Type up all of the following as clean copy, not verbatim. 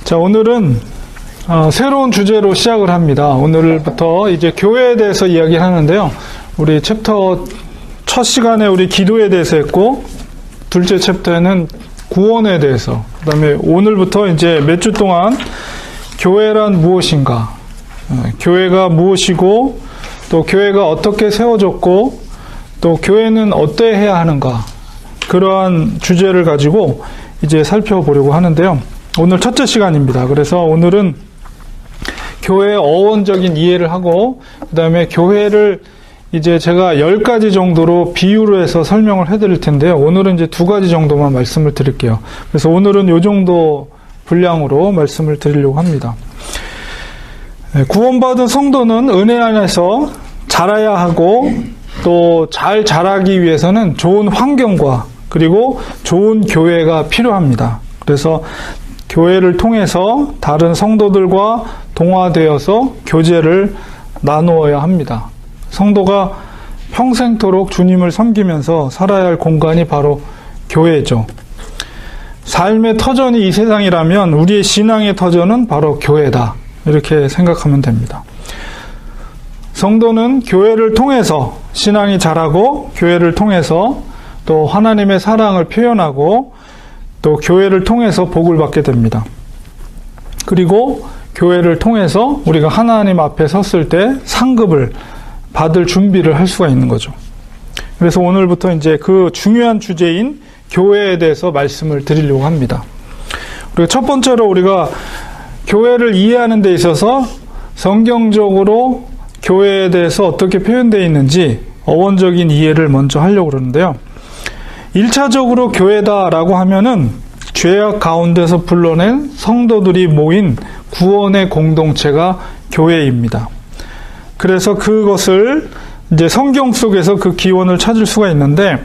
자, 오늘은 새로운 주제로 시작을 합니다. 오늘부터 이제 교회에 대해서 이야기를 하는데요. 우리 챕터 첫 시간에 우리 기도에 대해서 했고, 둘째 챕터에는 구원에 대해서, 그 다음에 오늘부터 이제 몇 주 동안 교회란 무엇인가, 교회가 무엇이고, 또 교회가 어떻게 세워졌고, 또 교회는 어때야 하는가, 그러한 주제를 가지고 이제 살펴보려고 하는데요. 오늘 첫째 시간입니다. 그래서 오늘은 교회의 어원적인 이해를 하고, 그 다음에 교회를 이제 제가 10가지 정도로 비유로 해서 설명을 해드릴 텐데요. 오늘은 이제 2가지 정도만 말씀을 드릴게요. 그래서 오늘은 이 정도 분량으로 말씀을 드리려고 합니다. 구원받은 성도는 은혜 안에서 자라야 하고, 또 잘 자라기 위해서는 좋은 환경과 그리고 좋은 교회가 필요합니다. 그래서 교회를 통해서 다른 성도들과 동화되어서 교제를 나누어야 합니다. 성도가 평생토록 주님을 섬기면서 살아야 할 공간이 바로 교회죠. 삶의 터전이 이 세상이라면 우리의 신앙의 터전은 바로 교회다. 이렇게 생각하면 됩니다. 성도는 교회를 통해서 신앙이 자라고, 교회를 통해서 또 하나님의 사랑을 표현하고, 또 교회를 통해서 복을 받게 됩니다. 그리고 교회를 통해서 우리가 하나님 앞에 섰을 때 상급을 받을 준비를 할 수가 있는 거죠. 그래서 오늘부터 이제 그 중요한 주제인 교회에 대해서 말씀을 드리려고 합니다. 그리고 첫 번째로 우리가 교회를 이해하는 데 있어서 성경적으로 교회에 대해서 어떻게 표현되어 있는지 어원적인 이해를 먼저 하려고 그러는데요. 1차적으로 교회다라고 하면은 죄악 가운데서 불러낸 성도들이 모인 구원의 공동체가 교회입니다. 그래서 그것을 이제 성경 속에서 그 기원을 찾을 수가 있는데,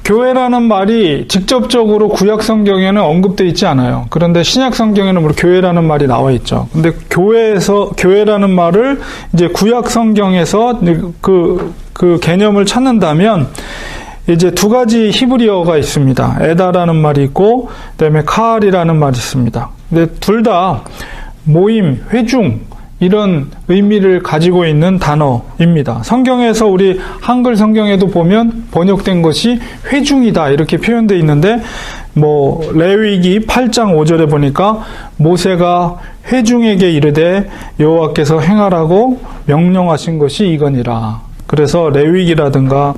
교회라는 말이 직접적으로 구약 성경에는 언급되어 있지 않아요. 그런데 신약 성경에는 교회라는 말이 나와 있죠. 근데 교회라는 말을 이제 구약 성경에서 그 개념을 찾는다면 이제 2가지 히브리어가 있습니다. 에다라는 말이 있고, 그다음에 카알이라는 말이 있습니다. 근데 둘 다 모임, 회중, 이런 의미를 가지고 있는 단어입니다. 성경에서 우리 한글 성경에도 보면 번역된 것이 회중이다 이렇게 표현되어 있는데, 레위기 8장 5절에 보니까 모세가 회중에게 이르되 여호와께서 행하라고 명령하신 것이 이거니라. 그래서 레위기라든가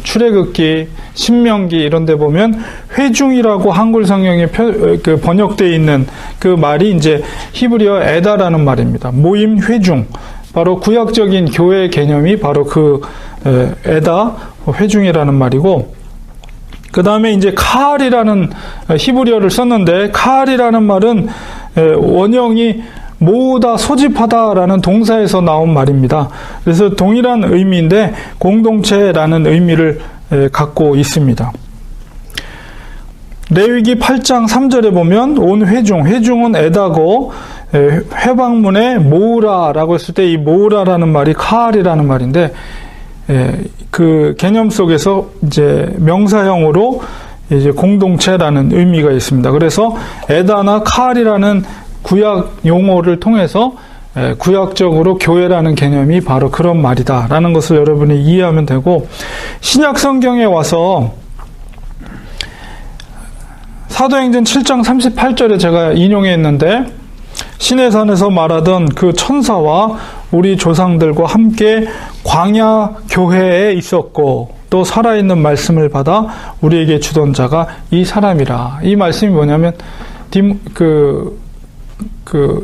출애굽기, 신명기 이런 데 보면 회중이라고 한글 성경에 번역되어 있는 그 말이 이제 히브리어 에다라는 말입니다. 모임, 회중. 바로 구약적인 교회 개념이 바로 그 에다, 회중이라는 말이고, 그 다음에 이제 카알이라는 히브리어를 썼는데, 카알이라는 말은 원형이 모으다, 소집하다라는 동사에서 나온 말입니다. 그래서 동일한 의미인데 공동체라는 의미를 갖고 있습니다. 레위기 8장 3절에 보면 온 회중은 에다고, 회방문에 모으라라고 했을 때 이 모으라라는 말이 카알이라는 말인데, 그 개념 속에서 이제 명사형으로 이제 공동체라는 의미가 있습니다. 그래서 에다나 카알이라는 구약 용어를 통해서 구약적으로 교회라는 개념이 바로 그런 말이다라는 것을 여러분이 이해하면 되고, 신약 성경에 와서 사도행전 7장 38절에 제가 인용했는데, 시내산에서 말하던 그 천사와 우리 조상들과 함께 광야 교회에 있었고, 또 살아있는 말씀을 받아 우리에게 주던 자가 이 사람이라. 이 말씀이 뭐냐면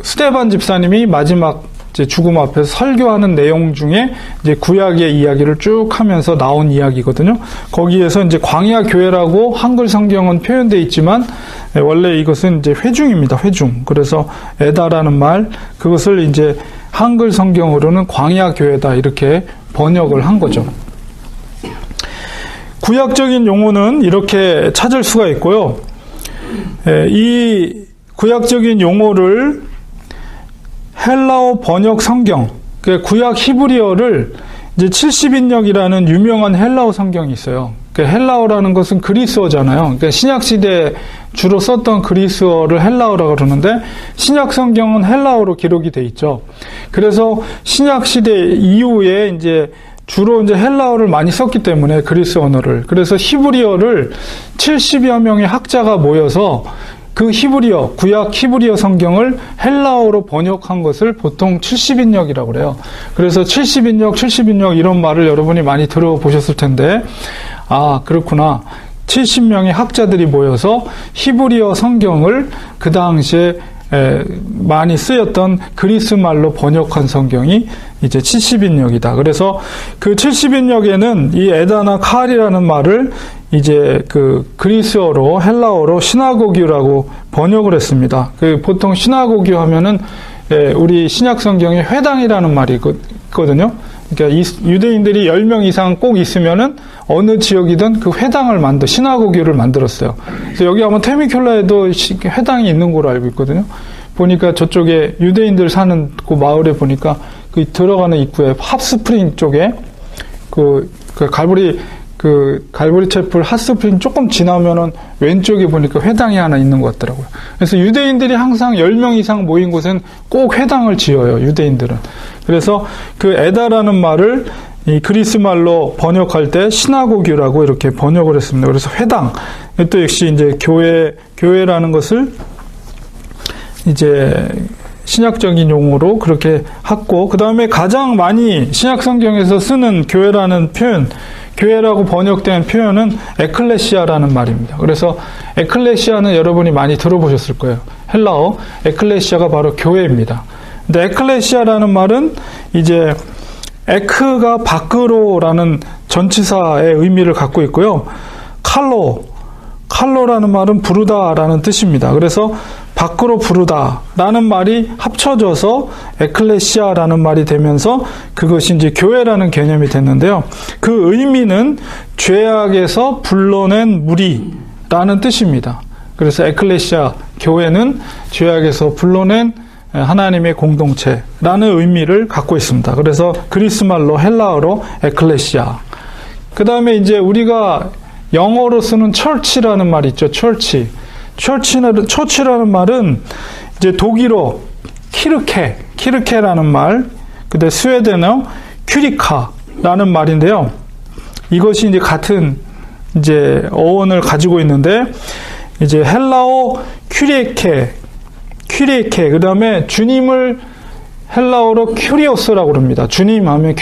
스데반 집사님이 마지막 이제 죽음 앞에서 설교하는 내용 중에 이제 구약의 이야기를 쭉 하면서 나온 이야기거든요. 거기에서 이제 광야 교회라고 한글 성경은 표현되어 있지만 원래 이것은 이제 회중입니다. 회중. 그래서 에다라는 말, 그것을 이제 한글 성경으로는 광야 교회다 이렇게 번역을 한 거죠. 구약적인 용어는 이렇게 찾을 수가 있고요. 이 구약적인 용어를 헬라어 번역 성경, 구약 히브리어를 이제 70인역이라는 유명한 헬라어 성경이 있어요. 그러니까 헬라어라는 것은 그리스어잖아요. 그러니까 신약시대에 주로 썼던 그리스어를 헬라어라고 그러는데 신약 성경은 헬라어로 기록이 돼 있죠. 그래서 신약시대 이후에 이제 주로 이제 헬라어를 많이 썼기 때문에 그리스 언어를. 그래서 히브리어를 70여 명의 학자가 모여서 그 히브리어, 구약 히브리어 성경을 헬라어로 번역한 것을 보통 70인역이라고 그래요. 그래서 70인역 이런 말을 여러분이 많이 들어보셨을 텐데, 아, 그렇구나. 70명의 학자들이 모여서 히브리어 성경을 그 당시에 많이 쓰였던 그리스 말로 번역한 성경이 이제 70인역이다. 그래서 그 70인역에는 이 에다나 칼이라는 말을 이제 그 그리스어로 헬라어로 시나고기라고 번역을 했습니다. 그 보통 시나고기 하면은 우리 신약 성경에 회당이라는 말이 있거든요. 그러니까 유대인들이 10명 이상 꼭 있으면은 어느 지역이든 그 회당을 시나고기를 만들었어요. 그래서 여기 아마 테미큘라에도 회당이 있는 걸로 알고 있거든요. 보니까 저쪽에 유대인들 사는 그 마을에 보니까 그 들어가는 입구에 핫스프링 쪽에 갈보리 채플 핫스프링 조금 지나면은 왼쪽에 보니까 회당이 하나 있는 것 같더라고요. 그래서 유대인들이 항상 10명 이상 모인 곳엔 꼭 회당을 지어요, 유대인들은. 그래서 그 에다라는 말을 이 그리스 말로 번역할 때 시나고기라고 이렇게 번역을 했습니다. 그래서 회당. 또 역시 이제 교회라는 것을 이제 신약적인 용어로 그렇게 했고, 그 다음에 가장 많이 신약 성경에서 쓰는 교회라고 번역된 표현은 에클레시아라는 말입니다. 그래서 에클레시아는 여러분이 많이 들어보셨을 거예요. 헬라어 에클레시아가 바로 교회입니다. 근데 에클레시아라는 말은 이제 에크가 밖으로라는 전치사의 의미를 갖고 있고요. 칼로라는 말은 부르다라는 뜻입니다. 그래서 밖으로 부르다라는 말이 합쳐져서 에클레시아라는 말이 되면서 그것이 이제 교회라는 개념이 됐는데요. 그 의미는 죄악에서 불러낸 무리라는 뜻입니다. 그래서 에클레시아, 교회는 죄악에서 불러낸 하나님의 공동체라는 의미를 갖고 있습니다. 그래서 그리스 말로 헬라어로 에클레시아. 그 다음에 이제 우리가 영어로 쓰는 church라는 말이 있죠. 처치라는 말은 이제 독일어 키르케라는 말, 근데 스웨덴어 큐리카라는 말인데요. 이것이 이제 같은 이제 어원을 가지고 있는데 이제 헬라어 큐리케, 그 다음에 주님을 헬라어로 큐리오스라고 그럽니다. 주님 하면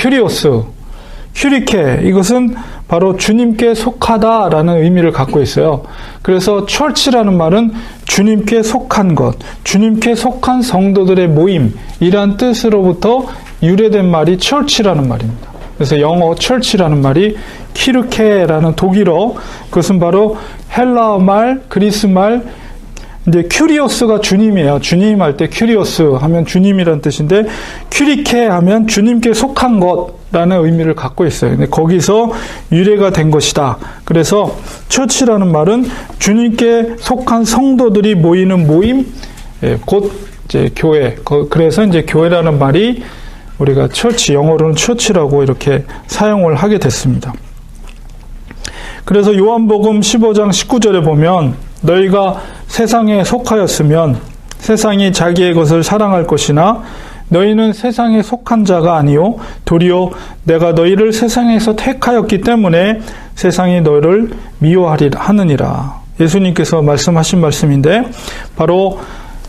큐리케, 이것은 바로 주님께 속하다라는 의미를 갖고 있어요. 그래서 church라는 말은 주님께 속한 것, 주님께 속한 성도들의 모임이란 뜻으로부터 유래된 말이 church라는 말입니다. 그래서 영어 church라는 말이 키르케라는 독일어, 그것은 바로 헬라어 말, 그리스 말, 이제 큐리오스가 주님이에요. 주님 할 때 큐리오스 하면 주님이란 뜻인데 큐리케 하면 주님께 속한 것라는 의미를 갖고 있어요. 근데 거기서 유래가 된 것이다. 그래서 처치라는 말은 주님께 속한 성도들이 모이는 모임, 곧 이제 교회. 그래서 이제 교회라는 말이 우리가 처치, 영어로는 처치라고 이렇게 사용을 하게 됐습니다. 그래서 요한복음 15장 19절에 보면 너희가 세상에 속하였으면 세상이 자기의 것을 사랑할 것이나 너희는 세상에 속한 자가 아니요 도리어 내가 너희를 세상에서 택하였기 때문에 세상이 너희를 미워하느니라. 예수님께서 말씀하신 말씀인데 바로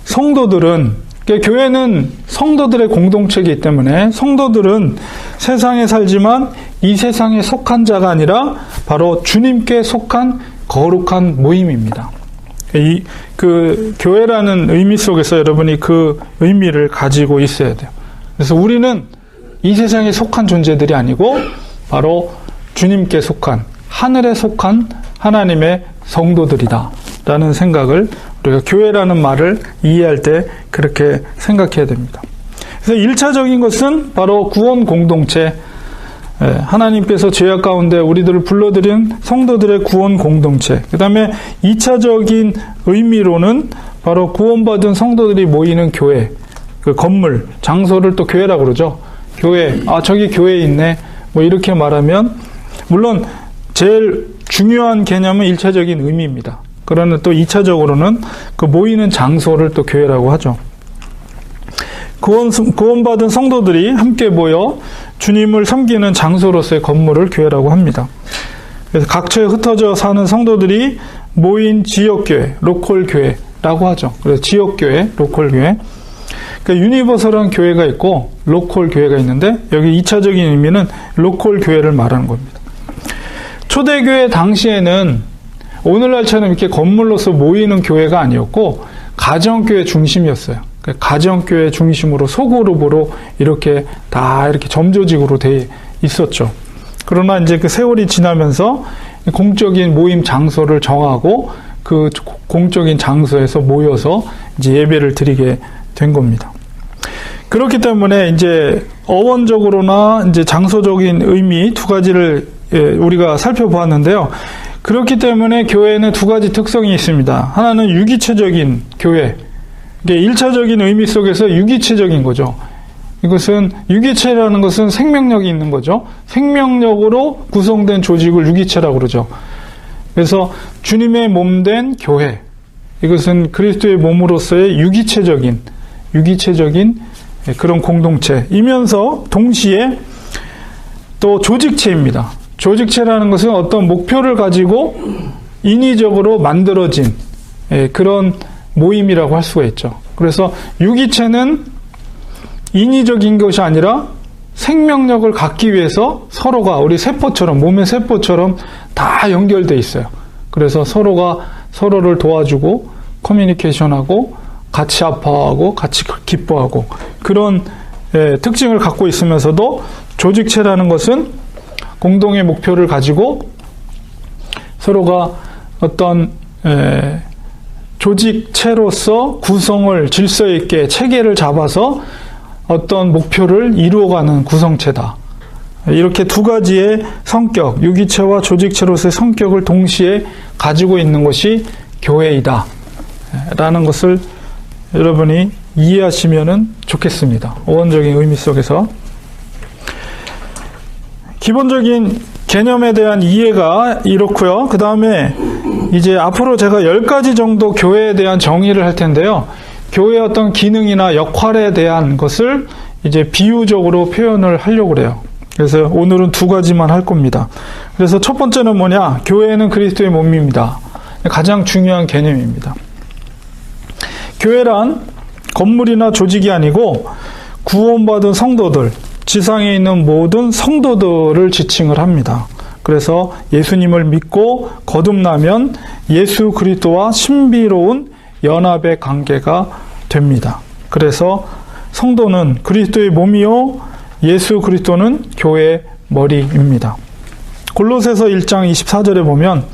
성도들은, 교회는 성도들의 공동체이기 때문에 성도들은 세상에 살지만 이 세상에 속한 자가 아니라 바로 주님께 속한 거룩한 모임입니다. 그 교회라는 의미 속에서 여러분이 그 의미를 가지고 있어야 돼요. 그래서 우리는 이 세상에 속한 존재들이 아니고 바로 주님께 속한, 하늘에 속한 하나님의 성도들이다 라는 생각을 우리가 교회라는 말을 이해할 때 그렇게 생각해야 됩니다. 그래서 1차적인 것은 바로 구원 공동체, 하나님께서 죄악 가운데 우리들을 불러들인 성도들의 구원 공동체. 그 다음에 2차적인 의미로는 바로 구원받은 성도들이 모이는 교회, 그 건물, 장소를 또 교회라고 그러죠. 교회, 저기 교회 있네. 뭐 이렇게 말하면, 물론 제일 중요한 개념은 일차적인 의미입니다. 그러나 또 2차적으로는 그 모이는 장소를 또 교회라고 하죠. 구원받은 성도들이 함께 모여 주님을 섬기는 장소로서의 건물을 교회라고 합니다. 그래서 각처에 흩어져 사는 성도들이 모인 지역교회, 로컬교회라고 하죠. 그래서 지역교회, 로컬교회. 그러니까 유니버설한 교회가 있고 로컬교회가 있는데 여기 2차적인 의미는 로컬교회를 말하는 겁니다. 초대교회 당시에는 오늘날처럼 이렇게 건물로서 모이는 교회가 아니었고 가정교회 중심이었어요. 그러니까 가정교회 중심으로 소그룹으로 이렇게 다 이렇게 점조직으로 돼 있었죠. 그러나 이제 그 세월이 지나면서 공적인 모임 장소를 정하고 그 공적인 장소에서 모여서 이제 예배를 드리게 된 겁니다. 그렇기 때문에 이제 어원적으로나 이제 장소적인 의미 두 가지를 우리가 살펴보았는데요. 그렇기 때문에 교회는 두 가지 특성이 있습니다. 하나는 유기체적인 교회. 이게 1차적인 의미 속에서 유기체적인 거죠. 이것은 유기체라는 것은 생명력이 있는 거죠. 생명력으로 구성된 조직을 유기체라고 그러죠. 그래서 주님의 몸된 교회. 이것은 그리스도의 몸으로서의 유기체적인 그런 공동체이면서 동시에 또 조직체입니다. 조직체라는 것은 어떤 목표를 가지고 인위적으로 만들어진 그런 모임이라고 할 수가 있죠. 그래서 유기체는 인위적인 것이 아니라 생명력을 갖기 위해서 서로가 우리 세포처럼 몸의 세포처럼 다 연결되어 있어요. 그래서 서로가 서로를 도와주고 커뮤니케이션하고 같이 아파하고 같이 기뻐하고 그런 특징을 갖고 있으면서도 조직체라는 것은 공동의 목표를 가지고 서로가 어떤 조직체로서 구성을 질서 있게 체계를 잡아서 어떤 목표를 이루어가는 구성체다. 이렇게 두 가지의 성격, 유기체와 조직체로서의 성격을 동시에 가지고 있는 것이 교회이다. 라는 것을 여러분이 이해하시면 좋겠습니다. 어원적인 의미 속에서. 기본적인 개념에 대한 이해가 이렇고요. 그 다음에 이제 앞으로 제가 10가지 정도 교회에 대한 정의를 할 텐데요. 교회의 어떤 기능이나 역할에 대한 것을 이제 비유적으로 표현을 하려고 그래요. 그래서 오늘은 두 가지만 할 겁니다. 그래서 첫 번째는 뭐냐? 교회는 그리스도의 몸입니다. 가장 중요한 개념입니다. 교회란 건물이나 조직이 아니고 구원받은 성도들, 지상에 있는 모든 성도들을 지칭을 합니다. 그래서 예수님을 믿고 거듭나면 예수 그리스도와 신비로운 연합의 관계가 됩니다. 그래서 성도는 그리스도의 몸이요 예수 그리스도는 교회의 머리입니다. 골로새서 1장 24절에 보면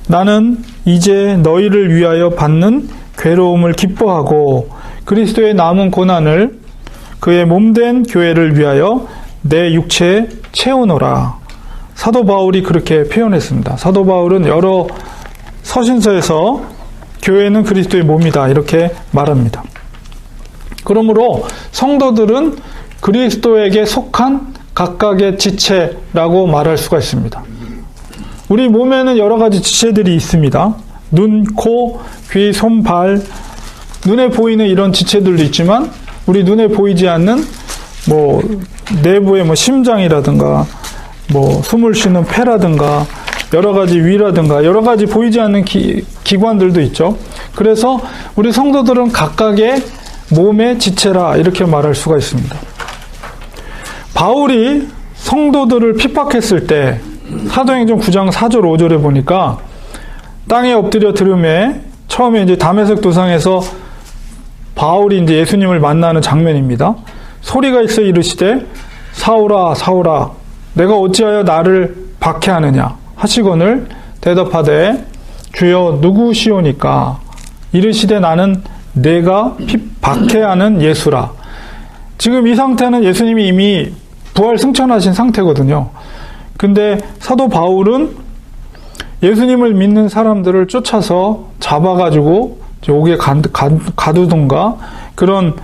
나는 이제 너희를 위하여 받는 괴로움을 기뻐하고 그리스도의 남은 고난을 그의 몸된 교회를 위하여 내 육체에 채우노라. 사도 바울이 그렇게 표현했습니다. 사도 바울은 여러 서신서에서 교회는 그리스도의 몸이다 이렇게 말합니다. 그러므로 성도들은 그리스도에게 속한 각각의 지체라고 말할 수가 있습니다. 우리 몸에는 여러 가지 지체들이 있습니다. 눈, 코, 귀, 손, 발, 눈에 보이는 이런 지체들도 있지만 우리 눈에 보이지 않는 내부의 심장이라든가 숨을 쉬는 폐라든가 여러 가지 위라든가 여러 가지 보이지 않는 기관들도 있죠. 그래서 우리 성도들은 각각의 몸의 지체라 이렇게 말할 수가 있습니다. 바울이 성도들을 핍박했을 때 사도행전 9장 4절 5절에 보니까 땅에 엎드려 들음에 처음에 이제 다메섹 도상에서 바울이 이제 예수님을 만나는 장면입니다. 소리가 있어 이르시되 사울아 사울아 내가 어찌하여 나를 박해하느냐 하시거늘 대답하되 주여 누구시오니까 이르시되 나는 내가 박해하는 예수라. 지금 이 상태는 예수님이 이미 부활 승천하신 상태거든요. 근데 사도 바울은 예수님을 믿는 사람들을 쫓아서 잡아가지고 옥에 가두던가 그런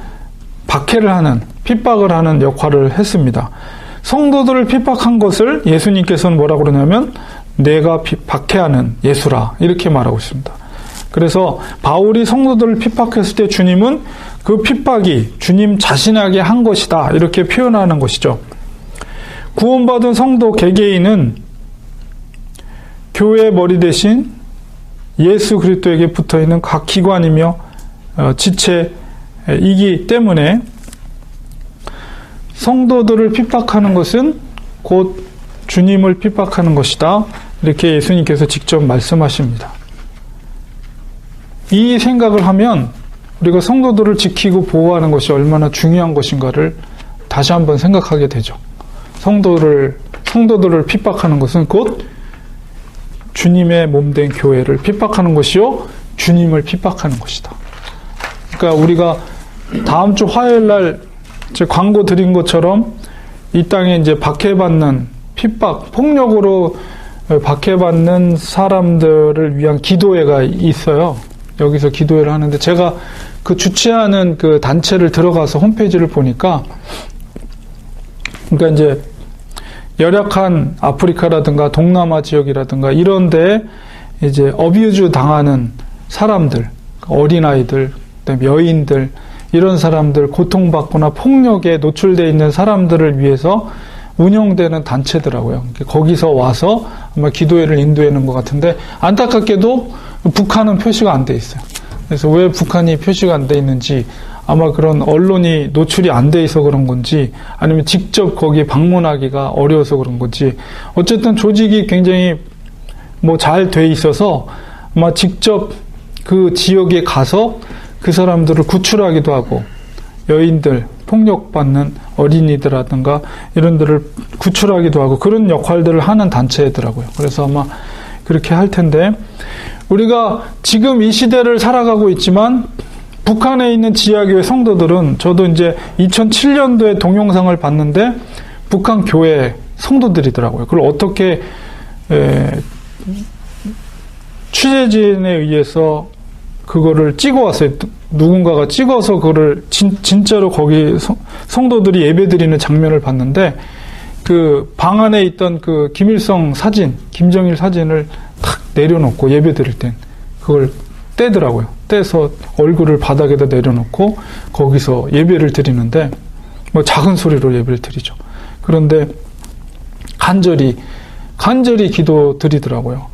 박해를 하는 핍박을 하는 역할을 했습니다. 성도들을 핍박한 것을 예수님께서는 뭐라고 그러냐면 내가 박해하는 예수라 이렇게 말하고 있습니다. 그래서 바울이 성도들을 핍박했을 때 주님은 그 핍박이 주님 자신에게 한 것이다 이렇게 표현하는 것이죠. 구원받은 성도 개개인은 교회의 머리 대신 예수 그리스도에게 붙어있는 각 기관이며 지체이기 때문에 성도들을 핍박하는 것은 곧 주님을 핍박하는 것이다 이렇게 예수님께서 직접 말씀하십니다. 이 생각을 하면 우리가 성도들을 지키고 보호하는 것이 얼마나 중요한 것인가를 다시 한번 생각하게 되죠. 성도들을 핍박하는 것은 곧 주님의 몸된 교회를 핍박하는 것이요 주님을 핍박하는 것이다. 그러니까 우리가 다음 주 화요일 날 광고 드린 것처럼 이 땅에 이제 박해받는 핍박, 폭력으로 박해받는 사람들을 위한 기도회가 있어요. 여기서 기도회를 하는데 제가 그 주최하는 그 단체를 들어가서 홈페이지를 보니까 그러니까 이제 열악한 아프리카라든가 동남아 지역이라든가 이런 데 이제 어뷰즈 당하는 사람들, 어린아이들, 그다음에 여인들 이런 사람들 고통받거나 폭력에 노출되어 있는 사람들을 위해서 운영되는 단체더라고요. 거기서 와서 아마 기도회를 인도하는 것 같은데 안타깝게도 북한은 표시가 안 돼 있어요. 그래서 왜 북한이 표시가 안 돼 있는지 아마 그런 언론이 노출이 안 돼 있어 그런 건지 아니면 직접 거기 방문하기가 어려워서 그런 건지 어쨌든 조직이 굉장히 뭐 잘 돼 있어서 아마 직접 그 지역에 가서 그 사람들을 구출하기도 하고 여인들, 폭력받는 어린이들이라든가 이런들을 구출하기도 하고 그런 역할들을 하는 단체더라고요. 그래서 아마 그렇게 할 텐데 우리가 지금 이 시대를 살아가고 있지만 북한에 있는 지하교회 성도들은 저도 이제 2007년도에 동영상을 봤는데 북한 교회 성도들이더라고요. 그걸 어떻게 취재진에 의해서 그거를 찍어왔어요. 누군가가 찍어서 그거를 진짜로 거기 성도들이 예배드리는 장면을 봤는데 그 방 안에 있던 그 김일성 사진, 김정일 사진을 탁 내려놓고 예배드릴 땐 그걸 떼더라고요. 떼서 얼굴을 바닥에다 내려놓고 거기서 예배를 드리는데 뭐 작은 소리로 예배를 드리죠. 그런데 간절히 기도 드리더라고요.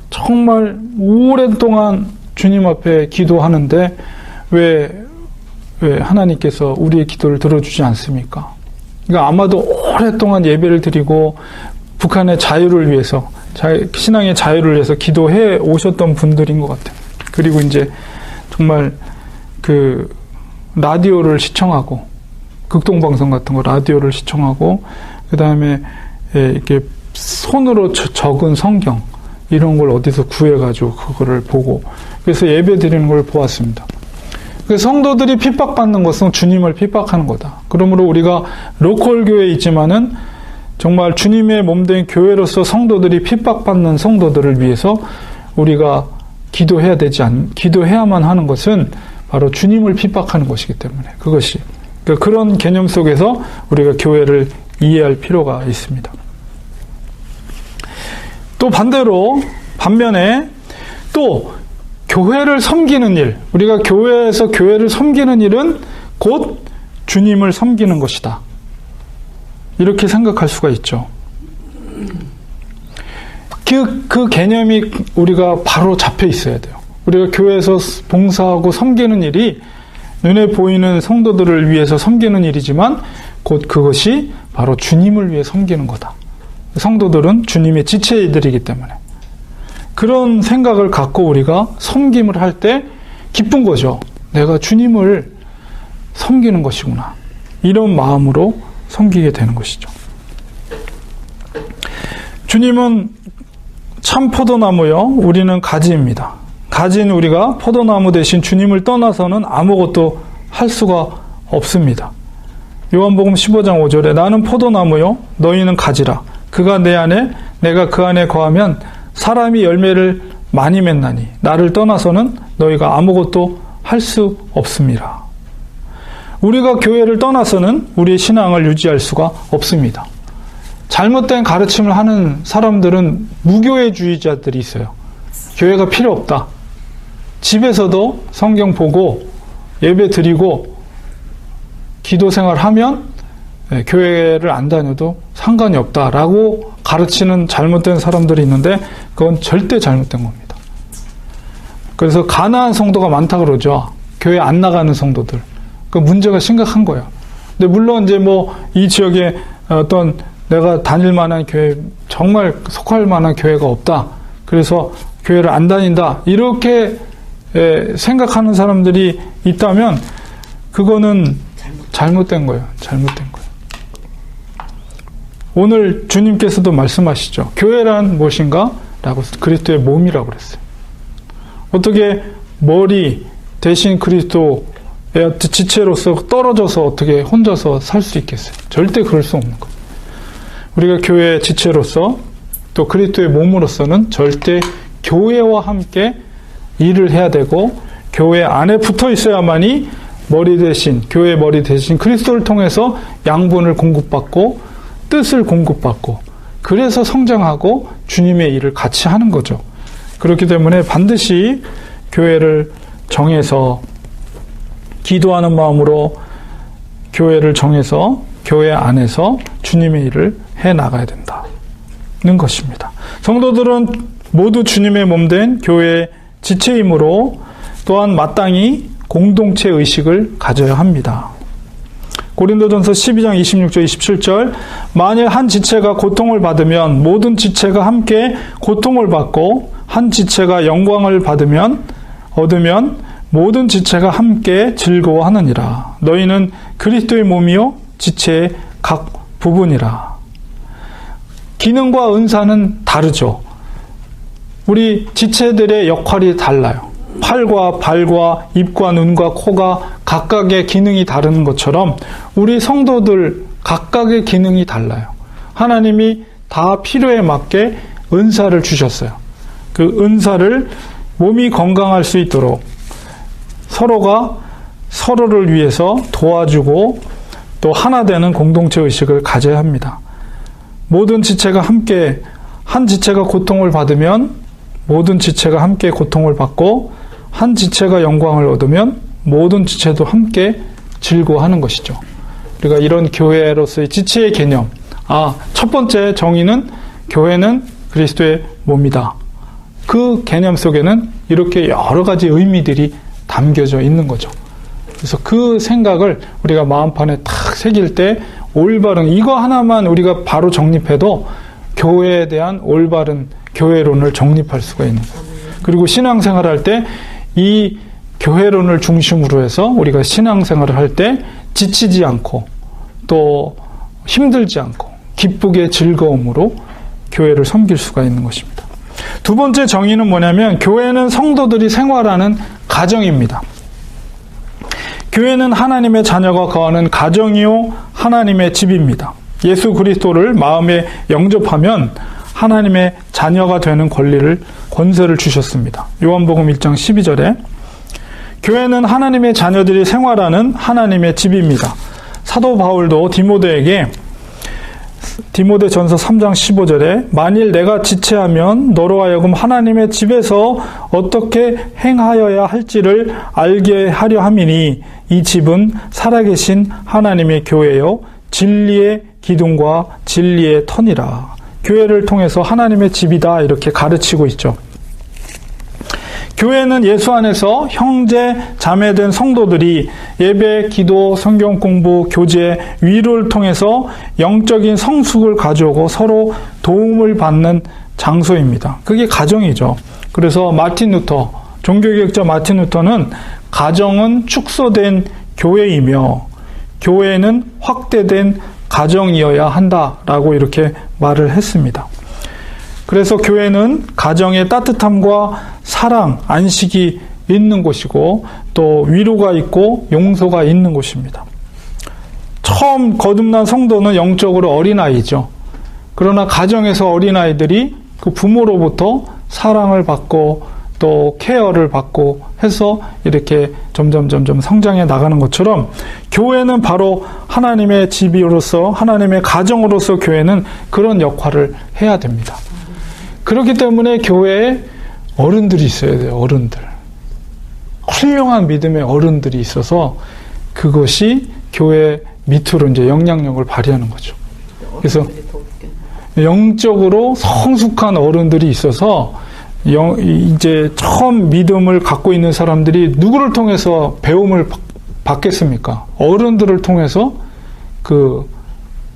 정말 오랫동안 주님 앞에 기도하는데 왜 하나님께서 우리의 기도를 들어주지 않습니까? 그러니까 아마도 오랫동안 예배를 드리고 북한의 자유를 위해서 신앙의 자유를 위해서 기도해 오셨던 분들인 것 같아요. 그리고 이제 정말 그 라디오를 시청하고 극동방송 같은 거 라디오를 시청하고 그 다음에 이렇게 손으로 적은 성경 이런 걸 어디서 구해가지고 그거를 보고 그래서 예배 드리는 걸 보았습니다. 그래서 성도들이 핍박받는 것은 주님을 핍박하는 거다. 그러므로 우리가 로컬 교회에 있지만은 정말 주님의 몸된 교회로서 성도들이 핍박받는 성도들을 위해서 우리가 기도해야만 하는 것은 바로 주님을 핍박하는 것이기 때문에 그것이 그런 개념 속에서 우리가 교회를 이해할 필요가 있습니다. 또 반면에 또 교회를 섬기는 일, 우리가 교회에서 교회를 섬기는 일은 곧 주님을 섬기는 것이다. 이렇게 생각할 수가 있죠. 그 개념이 우리가 바로 잡혀 있어야 돼요. 우리가 교회에서 봉사하고 섬기는 일이 눈에 보이는 성도들을 위해서 섬기는 일이지만 곧 그것이 바로 주님을 위해 섬기는 거다. 성도들은 주님의 지체이들이기 때문에 그런 생각을 갖고 우리가 섬김을 할 때 기쁜 거죠. 내가 주님을 섬기는 것이구나. 이런 마음으로 섬기게 되는 것이죠. 주님은 참 포도나무요, 우리는 가지입니다. 가지인 우리가 포도나무 대신 주님을 떠나서는 아무것도 할 수가 없습니다. 요한복음 15장 5절에 나는 포도나무요, 너희는 가지라. 그가 내 안에, 내가 그 안에 거하면 사람이 열매를 많이 맺나니 나를 떠나서는 너희가 아무것도 할 수 없습니다. 우리가 교회를 떠나서는 우리의 신앙을 유지할 수가 없습니다. 잘못된 가르침을 하는 사람들은 무교회주의자들이 있어요. 교회가 필요 없다. 집에서도 성경 보고 예배 드리고 기도 생활하면 교회를 안 다녀도 상관이 없다라고 가르치는 잘못된 사람들이 있는데 그건 절대 잘못된 겁니다. 그래서 가난한 성도가 많다 그러죠. 교회 안 나가는 성도들. 그 문제가 심각한 거예요. 근데 물론 이제 뭐 이 지역에 어떤 내가 다닐 만한 교회, 정말 속할 만한 교회가 없다. 그래서 교회를 안 다닌다. 이렇게 생각하는 사람들이 있다면 그거는 잘못된 거예요. 잘못된 거예요. 오늘 주님께서도 말씀하시죠. 교회란 무엇인가? 라고 그리스도의 몸이라고 그랬어요. 어떻게 머리 대신 그리스도의 지체로서 떨어져서 어떻게 혼자서 살 수 있겠어요? 절대 그럴 수 없는 거예요. 우리가 교회의 지체로서 또 그리스도의 몸으로서는 절대 교회와 함께 일을 해야 되고 교회 안에 붙어 있어야만이 머리 대신, 교회 머리 대신 그리스도를 통해서 양분을 공급받고 뜻을 공급받고 그래서 성장하고 주님의 일을 같이 하는 거죠. 그렇기 때문에 반드시 교회를 정해서 기도하는 마음으로 교회를 정해서 교회 안에서 주님의 일을 해 나가야 된다는 것입니다. 성도들은 모두 주님의 몸된 교회의 지체이므로 또한 마땅히 공동체 의식을 가져야 합니다. 고린도전서 12장 26절 27절 만일 한 지체가 고통을 받으면 모든 지체가 함께 고통을 받고 한 지체가 영광을 얻으면 모든 지체가 함께 즐거워하느니라. 너희는 그리스도의 몸이요 지체의 각 부분이라. 기능과 은사는 다르죠. 우리 지체들의 역할이 달라요. 팔과 발과 입과 눈과 코가 각각의 기능이 다른 것처럼 우리 성도들 각각의 기능이 달라요. 하나님이 다 필요에 맞게 은사를 주셨어요. 그 은사를 몸이 건강할 수 있도록 서로가 서로를 위해서 도와주고 또 하나 되는 공동체 의식을 가져야 합니다. 모든 지체가 함께 한 지체가 고통을 받으면 모든 지체가 함께 고통을 받고 한 지체가 영광을 얻으면 모든 지체도 함께 즐거워하는 것이죠. 우리가 이런 교회로서의 지체의 개념, 첫 번째 정의는 교회는 그리스도의 몸이다. 그 개념 속에는 이렇게 여러 가지 의미들이 담겨져 있는 거죠. 그래서 그 생각을 우리가 마음판에 탁 새길 때 올바른 이거 하나만 우리가 바로 정립해도 교회에 대한 올바른 교회론을 정립할 수가 있는 거예요. 그리고 신앙생활을 할 때 이 교회론을 중심으로 해서 우리가 신앙생활을 할 때 지치지 않고 또 힘들지 않고 기쁘게 즐거움으로 교회를 섬길 수가 있는 것입니다. 두 번째 정의는 뭐냐면 교회는 성도들이 생활하는 가정입니다. 교회는 하나님의 자녀가 거하는 가정이요 하나님의 집입니다. 예수 그리스도를 마음에 영접하면 하나님의 자녀가 되는 권세를 주셨습니다. 요한복음 1장 12절에 교회는 하나님의 자녀들이 생활하는 하나님의 집입니다. 사도 바울도 디모데전서 3장 15절에 만일 내가 지체하면 너로 하여금 하나님의 집에서 어떻게 행하여야 할지를 알게 하려 함이니 이 집은 살아계신 하나님의 교회요 진리의 기둥과 진리의 터니라. 교회를 통해서 하나님의 집이다 이렇게 가르치고 있죠. 교회는 예수 안에서 형제, 자매된 성도들이 예배, 기도, 성경 공부, 교제, 위로를 통해서 영적인 성숙을 가져오고 서로 도움을 받는 장소입니다. 그게 가정이죠. 그래서 종교개혁자 마틴 루터는 가정은 축소된 교회이며 교회는 확대된 가정이어야 한다라고 이렇게 말을 했습니다. 그래서 교회는 가정의 따뜻함과 사랑, 안식이 있는 곳이고 또 위로가 있고 용서가 있는 곳입니다. 처음 거듭난 성도는 영적으로 어린아이죠. 그러나 가정에서 어린아이들이 그 부모로부터 사랑을 받고 또 케어를 받고 해서 이렇게 점점 성장해 나가는 것처럼 교회는 바로 하나님의 집으로서 하나님의 가정으로서 교회는 그런 역할을 해야 됩니다. 그렇기 때문에 교회에 어른들이 있어야 돼요. 어른들. 훌륭한 믿음의 어른들이 있어서 그것이 교회 밑으로 이제 영향력을 발휘하는 거죠. 그래서 영적으로 성숙한 어른들이 있어서 이제 처음 믿음을 갖고 있는 사람들이 누구를 통해서 배움을 받겠습니까? 어른들을 통해서 그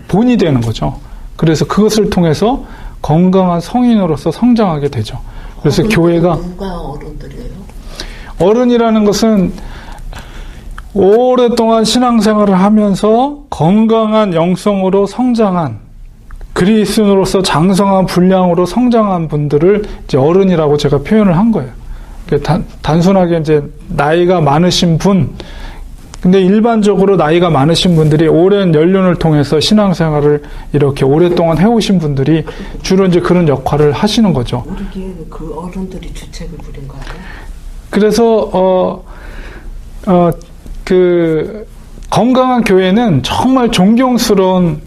본이 되는 거죠. 그래서 그것을 통해서 건강한 성인으로서 성장하게 되죠. 그래서 교회가 누가 어른들이에요? 어른이라는 것은 오랫동안 신앙생활을 하면서 건강한 영성으로 성장한 그리스도인으로서 장성한 분량으로 성장한 분들을 이제 어른이라고 제가 표현을 한 거예요. 단순하게 이제 나이가 많으신 분, 근데 일반적으로 나이가 많으신 분들이 오랜 연륜을 통해서 신앙생활을 이렇게 오랫동안 해오신 분들이 주로 이제 그런 역할을 하시는 거죠. 우리 그 어른들이 주책을 부린 거예요? 그래서 그 건강한 교회는 정말 존경스러운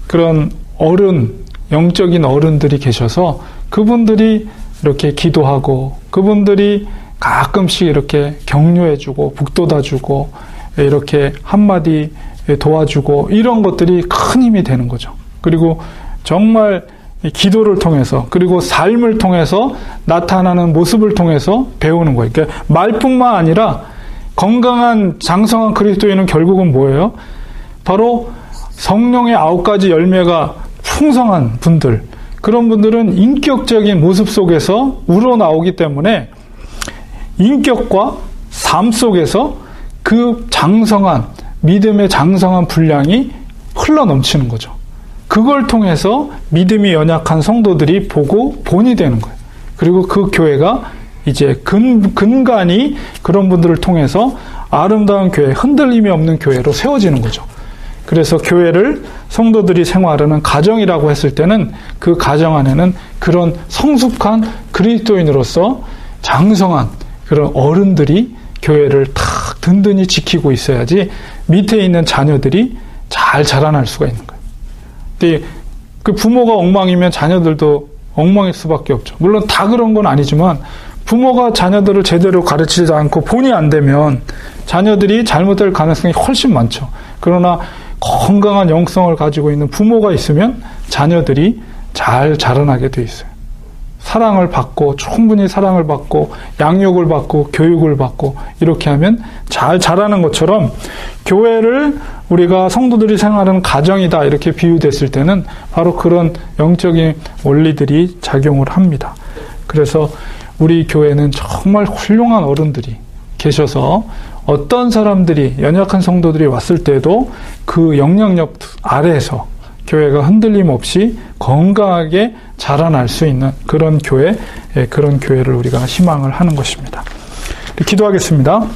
그런 어른, 영적인 어른들이 계셔서 그분들이 이렇게 기도하고 그분들이 가끔씩 이렇게 격려해주고 북돋아주고 이렇게 한마디 도와주고 이런 것들이 큰 힘이 되는 거죠. 그리고 정말 기도를 통해서 그리고 삶을 통해서 나타나는 모습을 통해서 배우는 거예요. 그러니까 말뿐만 아니라 건강한 장성한 그리스도인은 결국은 뭐예요? 바로 성령의 9가지 열매가 풍성한 분들, 그런 분들은 인격적인 모습 속에서 우러나오기 때문에 인격과 삶 속에서 그 장성한 믿음의 장성한 분량이 흘러넘치는 거죠. 그걸 통해서 믿음이 연약한 성도들이 보고 본이 되는 거예요. 그리고 그 교회가 이제 근간이 그런 분들을 통해서 아름다운 교회, 흔들림이 없는 교회로 세워지는 거죠. 그래서 교회를 성도들이 생활하는 가정이라고 했을 때는 그 가정 안에는 그런 성숙한 그리스도인으로서 장성한 그런 어른들이 교회를 탁 든든히 지키고 있어야지 밑에 있는 자녀들이 잘 자라날 수가 있는 거예요. 근데 그 부모가 엉망이면 자녀들도 엉망일 수밖에 없죠. 물론 다 그런 건 아니지만 부모가 자녀들을 제대로 가르치지 않고 본이 안 되면 자녀들이 잘못될 가능성이 훨씬 많죠. 그러나 건강한 영성을 가지고 있는 부모가 있으면 자녀들이 잘 자라나게 돼 있어요. 사랑을 받고 충분히 사랑을 받고 양육을 받고 교육을 받고 이렇게 하면 잘 자라는 것처럼 교회를 우리가 성도들이 생활하는 가정이다 이렇게 비유됐을 때는 바로 그런 영적인 원리들이 작용을 합니다. 그래서 우리 교회는 정말 훌륭한 어른들이 계셔서 어떤 사람들이 연약한 성도들이 왔을 때도 그 영향력 아래에서 교회가 흔들림 없이 건강하게 자라날 수 있는 그런 교회, 그런 교회를 우리가 희망을 하는 것입니다. 기도하겠습니다.